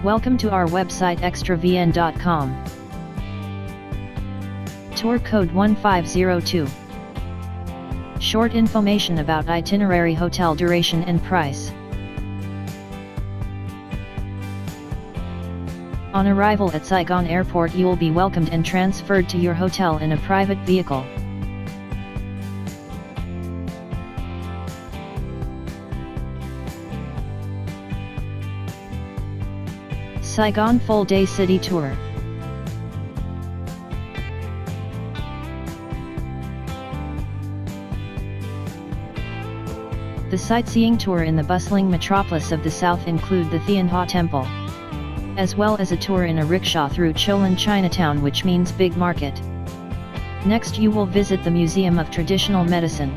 Welcome to our website extravn.com. Tour code 1502. Short information about itinerary, hotel duration and price. On arrival at Saigon Airport, you will be welcomed and transferred to your hotel in a private vehicle. Saigon Full Day City Tour. The sightseeing tour in the bustling metropolis of the south include the Thian Ha Temple, as well as a tour in a rickshaw through Cholan Chinatown, which means big market. Next you will visit the Museum of Traditional Medicine.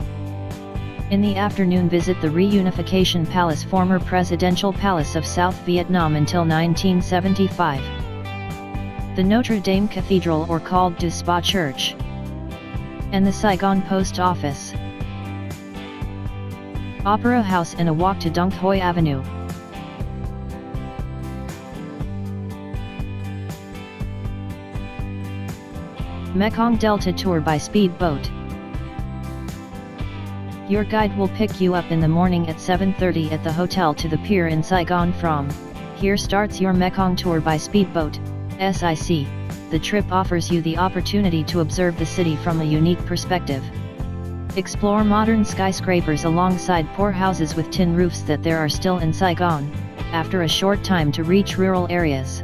In the afternoon visit the Reunification Palace, former presidential palace of South Vietnam until 1975. The Notre Dame Cathedral, or called Du Spa Church. And the Saigon Post Office. Opera House and a walk to Dong Hoi Avenue. Mekong Delta Tour by speedboat. Your guide will pick you up in the morning at 7:30 at the hotel to the pier in Saigon. From here starts your Mekong Tour by speedboat, SIC. The trip offers you the opportunity to observe the city from a unique perspective. Explore modern skyscrapers alongside poor houses with tin roofs that there are still in Saigon, after a short time to reach rural areas.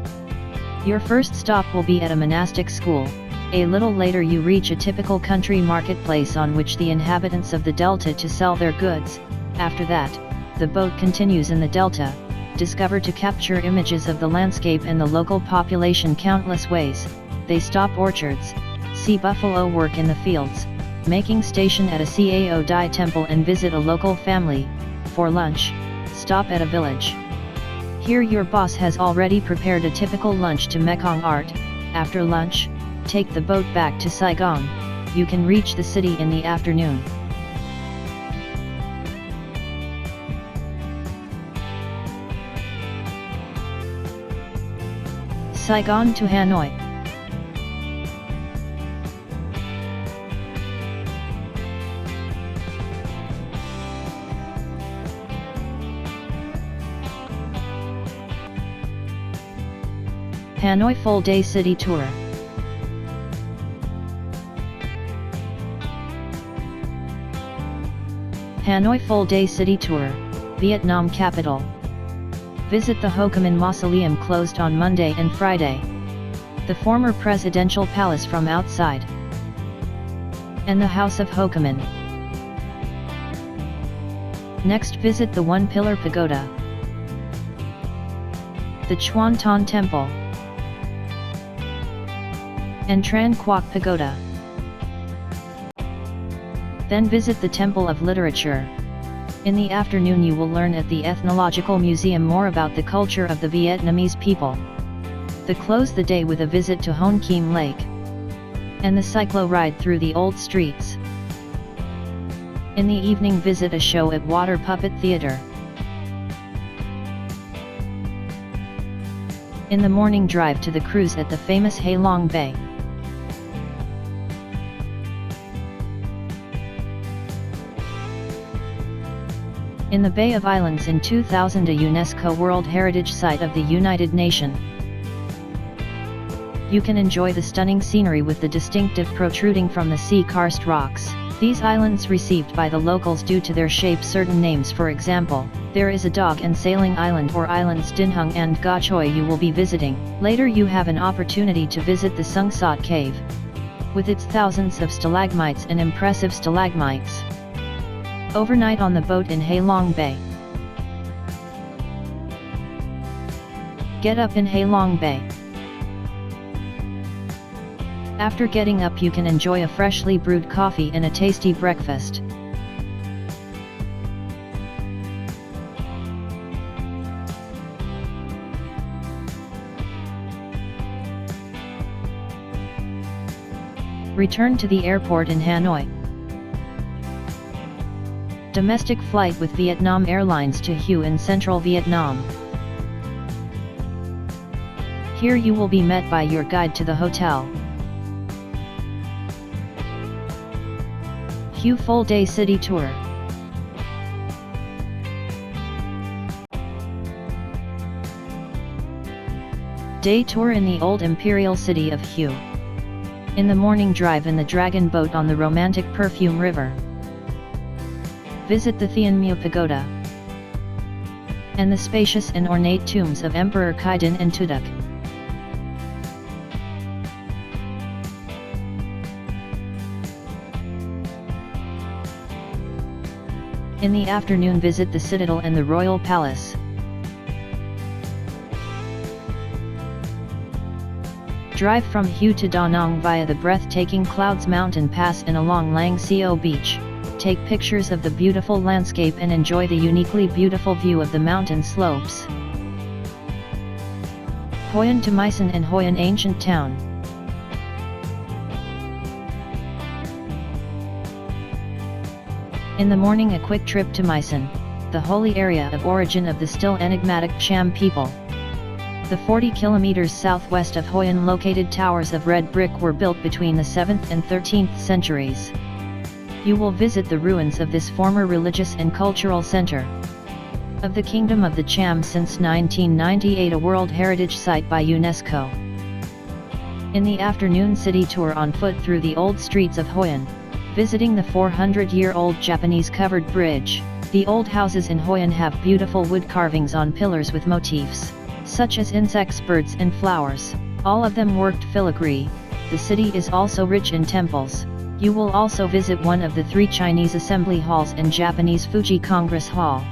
Your first stop will be at a monastic school. A little later you reach a typical country marketplace on which the inhabitants of the delta to sell their goods. After that, the boat continues in the delta, discover to capture images of the landscape and the local population countless ways. They stop orchards, see buffalo work in the fields, making station at a Cao Dai temple and visit a local family. For lunch, stop at a village. Here your boss has already prepared a typical lunch to Mekong art. After lunch, take the boat back to Saigon. You can reach the city in the afternoon. Saigon to Hanoi. Hanoi Full Day City Tour. Hanoi Full Day City Tour, Vietnam capital. Visit the Ho Chi Minh Mausoleum, closed on Monday and Friday. The former presidential palace from outside. And the House of Ho Chi Minh. Next visit the One Pillar Pagoda. The Chuan Ton Temple. And Tran Quoc Pagoda. Then visit the Temple of Literature. In the afternoon you will learn at the Ethnological Museum more about the culture of the Vietnamese people. Close the day with a visit to Hon Kim Lake. And the cyclo ride through the old streets. In the evening visit a show at Water Puppet Theater. In the morning drive to the cruise at the famous Ha Long Bay. In the Bay of Islands in 2000, a UNESCO World Heritage Site of the United Nations. You can enjoy the stunning scenery with the distinctive protruding from the sea karst rocks. These islands received by the locals due to their shape certain names. For example, there is a Dog and Sailing Island or Islands Dinhung and Ga Choi you will be visiting. Later you have an opportunity to visit the Sung Sot Cave, with its thousands of stalagmites and impressive stalagmites. Overnight on the boat in Ha Long Bay. Get up in Ha Long Bay. After getting up you can enjoy a freshly brewed coffee and a tasty breakfast. Return to the airport in Hanoi. Domestic flight with Vietnam Airlines to Hue in central Vietnam. Here you will be met by your guide to the hotel. Hue Full Day City Tour. Day tour in the old imperial city of Hue. In the morning, drive in the dragon boat on the romantic Perfume River. Visit the Tianmu Pagoda and the spacious and ornate tombs of Emperor Kaidan and Tuduk. In the afternoon, visit the Citadel and the Royal Palace. Drive from Hue to Da Nang via the breathtaking Clouds Mountain Pass and along Lang Co Beach. Take pictures of the beautiful landscape and enjoy the uniquely beautiful view of the mountain slopes. Hoi An to Mae San and Hoi An Ancient Town. In the morning, a quick trip to Mae San, the holy area of origin of the still enigmatic Cham people. The 40 kilometers southwest of Hoi An located towers of red brick were built between the 7th and 13th centuries. You will visit the ruins of this former religious and cultural center of the Kingdom of the Cham since 1998, a World Heritage Site by UNESCO. In the afternoon, city tour on foot through the old streets of Hoi An, visiting the 400-year-old Japanese covered bridge. The old houses in Hoi An have beautiful wood carvings on pillars with motifs such as insects, birds and flowers, all of them worked filigree. The city is also rich in temples. You will also visit one of the 3 Chinese assembly halls and Japanese Fuji Congress Hall.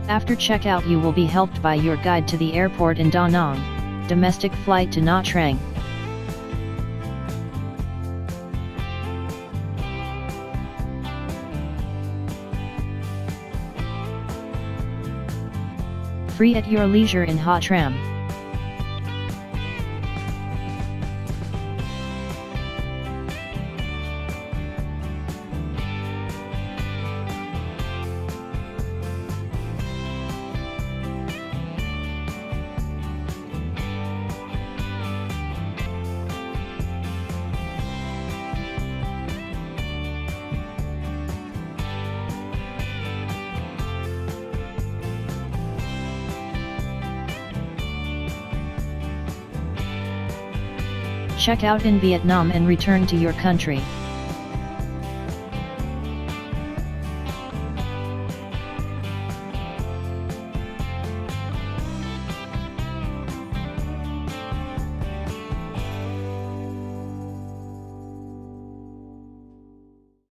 After checkout, you will be helped by your guide to the airport in Da Nang, domestic flight to Nha Trang. Free at your leisure in Ha Tram. Check out in Vietnam and return to your country.